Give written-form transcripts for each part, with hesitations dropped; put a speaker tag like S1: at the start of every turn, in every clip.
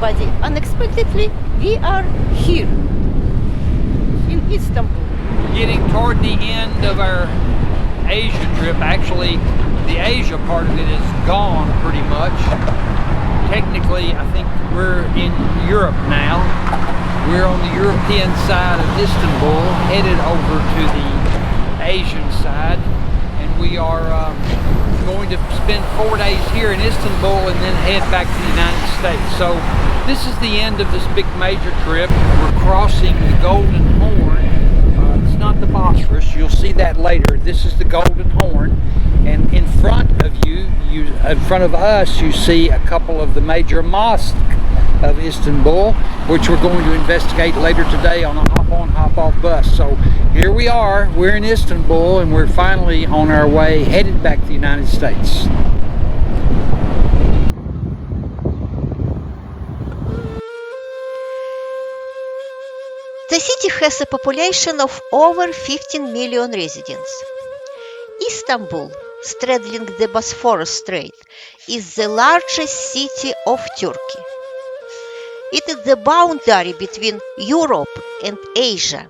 S1: somebody unexpectedly, we are here in Istanbul.
S2: Getting toward the end of our Asia trip. Actually, the Asia part of it is gone pretty much. Technically, I think we're in Europe now. We're on the European side of Istanbul, headed over to the Asian side, and we are going to spend 4 days here in Istanbul and then head back to the United States. So this is the end of this big major trip. We're crossing the Golden Horn. It's not the Bosphorus, you'll see that later. This is the Golden Horn, and in front of in front of us, you see a couple of the major mosques of Istanbul, which we're going to investigate later today on a hop-on, hop-off bus. So here we are, we're in Istanbul, and we're finally on our way, headed back to the United States.
S3: The city has a population of over 15 million residents. Istanbul, straddling the Bosphorus Strait, is the largest city of Turkey. It is the boundary between Europe and Asia.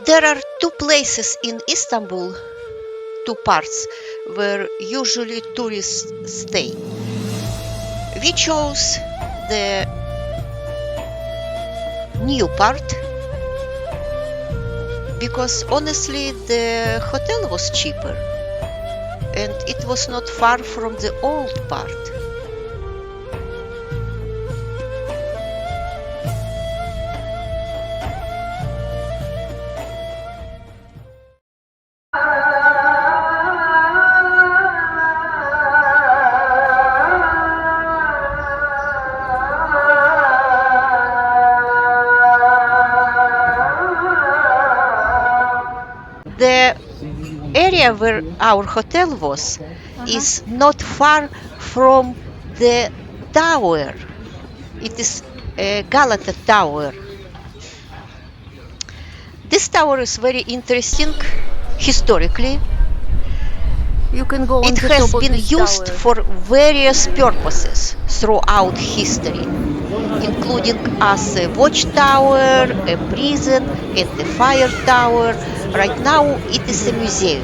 S3: There are two places in Istanbul, two parts, where usually tourists stay. We chose the new part because honestly the hotel was cheaper and it was not far from the old part. The area where our hotel was is not far from the tower. It is Galata Tower. This tower is very interesting historically.
S1: You can go on
S3: It
S1: the
S3: has
S1: top of
S3: been
S1: this
S3: used
S1: tower.
S3: for various purposes throughout history, including as a watchtower, a prison, and a fire tower. Right now it is a museum.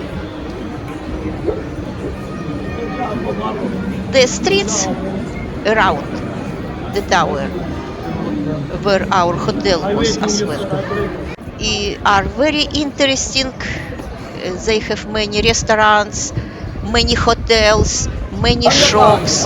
S3: The streets around the tower where our hotel was as well are very interesting. They have many restaurants, many hotels, many shops.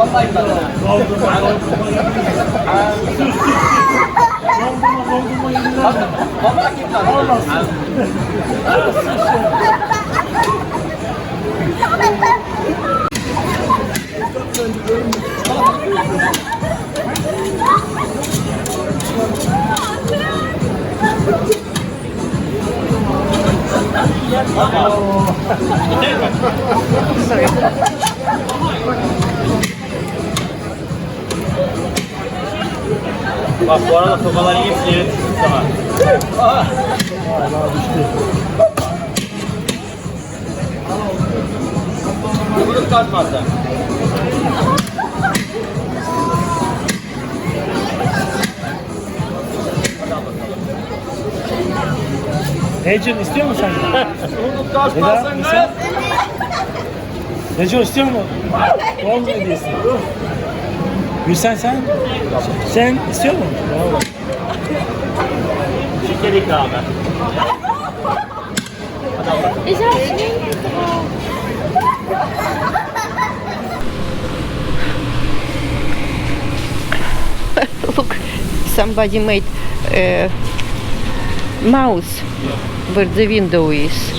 S3: Sorry.
S4: Bak bu arada sobaları yiyip yere düştü sana. Bunu kaçmazsa.
S5: Ecem istiyor musun sen?
S4: Bunu kaçmazsan
S5: Eda, Neco istiyor mu? Doğum günü hediyesi. Gülsen sen? Sen istiyor musun?
S4: şeker ikramı.
S1: Look, somebody made a mouse where the window is.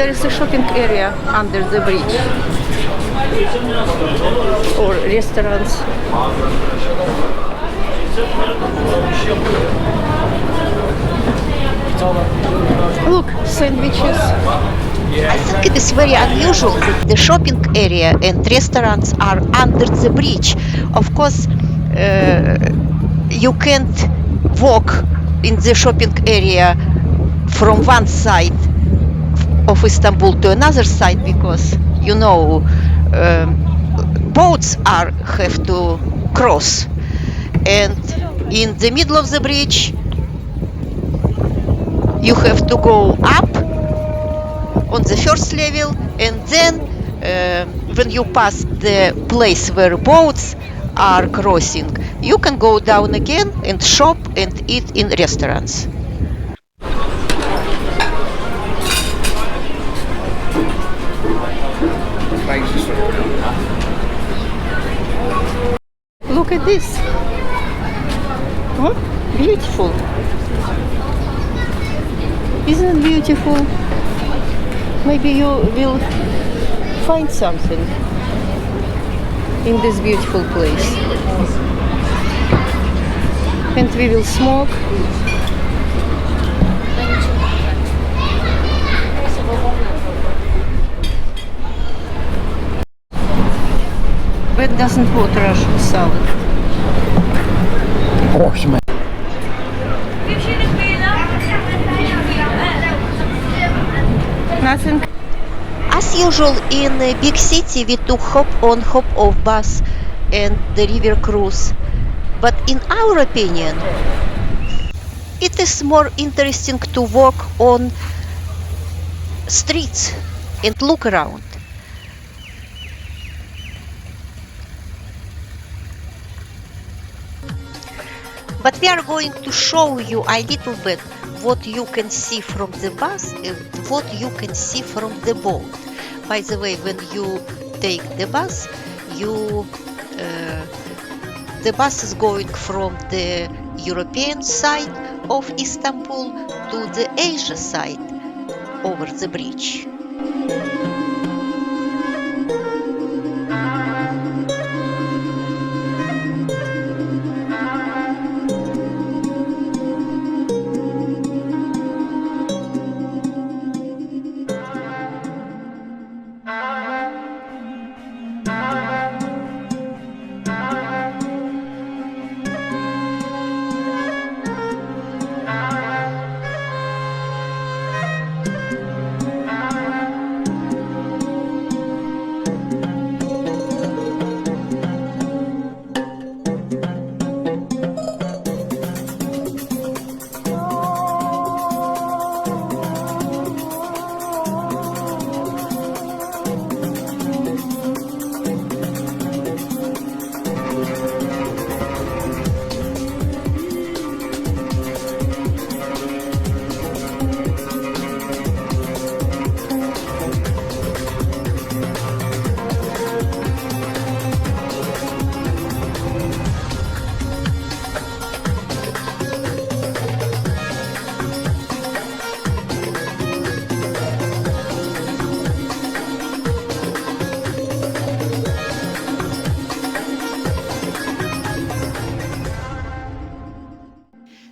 S1: there is a shopping area under the bridge or restaurants. Look, sandwiches.
S3: I think it is very unusual that the shopping area and restaurants are under the bridge. Of course, you can't walk in the shopping area from one side of Istanbul to another side because, you know, boats have to cross. And in the middle of the bridge, you have to go up on the first level, and then when you pass the place where boats are crossing, you can go down again and shop and eat in restaurants.
S1: Look at this. Huh? Beautiful. Isn't it beautiful? Maybe you will find something in this beautiful place. And we will smoke. That doesn't put Russian salad. Nothing.
S3: As usual in a big city, we took hop-on, hop-off bus and the river cruise. But in our opinion, it is more interesting to walk on streets and look around. But we are going to show you a little bit what you can see from the bus and what you can see from the boat. By the way, when you take the bus, the bus is going from the European side of Istanbul to the Asia side over the bridge.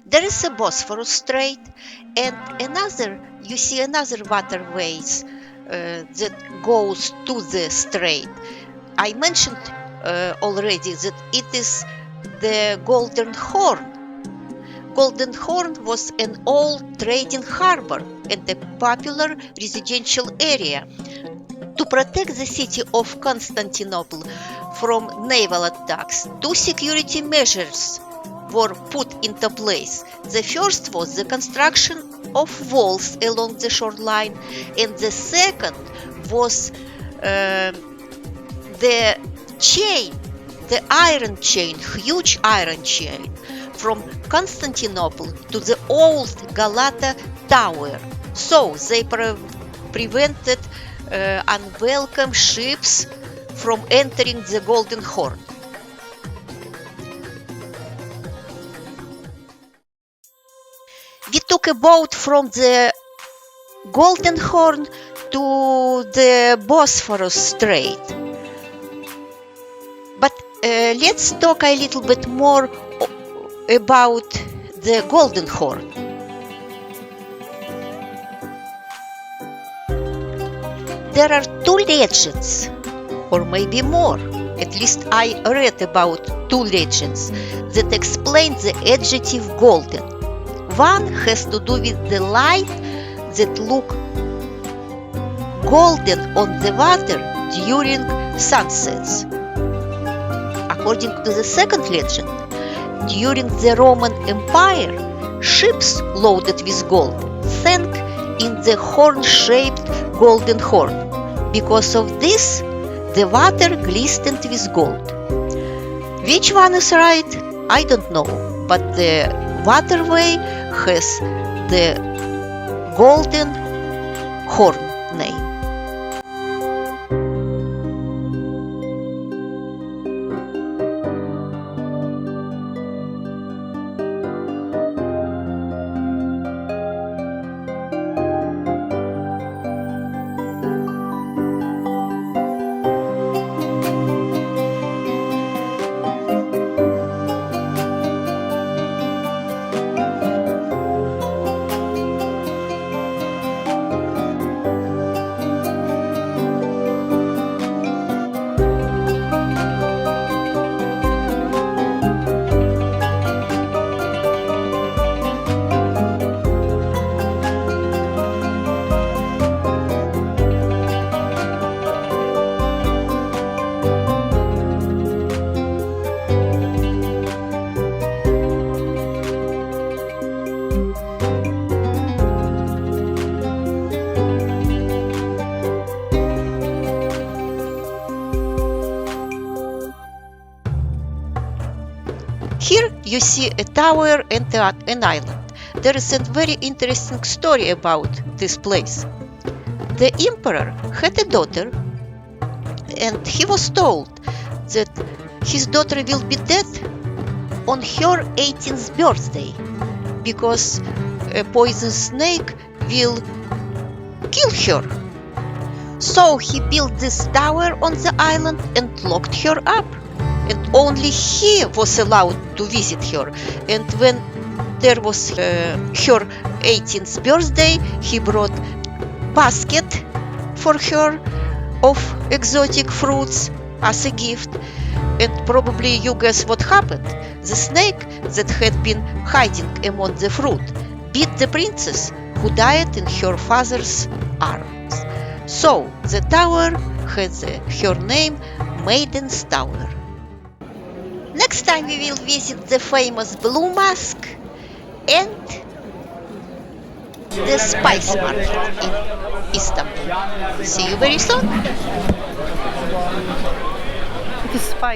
S3: There is a Bosphorus Strait and you see another waterways that goes to the strait. I mentioned already that it is the Golden Horn. Golden Horn was an old trading harbor and a popular residential area. To protect the city of Constantinople from naval attacks, two security measures were put into place. The first was the construction of walls along the shoreline, and the second was the huge iron chain from Constantinople to the old Galata Tower. So they prevented unwelcome ships from entering the Golden Horn. We took a boat from the Golden Horn to the Bosphorus Strait. But let's talk a little bit more about the Golden Horn. There are two legends, or maybe more. At least I read about two legends that explain the adjective golden. One has to do with the light that look golden on the water during sunsets. According to the second legend, during the Roman Empire, ships loaded with gold sank in the horn-shaped Golden Horn. Because of this, the water glistened with gold. Which one is right? I don't know, but the waterway has the Golden Horn name. Here you see a tower and an island. There is a very interesting story about this place. The emperor had a daughter, and he was told that his daughter will be dead on her 18th birthday because a poison snake will kill her. So he built this tower on the island and locked her up. And only he was allowed to visit her. And when there was her 18th birthday, he brought basket for her of exotic fruits as a gift. And probably you guess what happened. The snake that had been hiding among the fruit bit the princess, who died in her father's arms. So the tower has her name, Maiden's Tower. Next time we will visit the famous Blue Mosque and the Spice Market in Istanbul. See you very soon!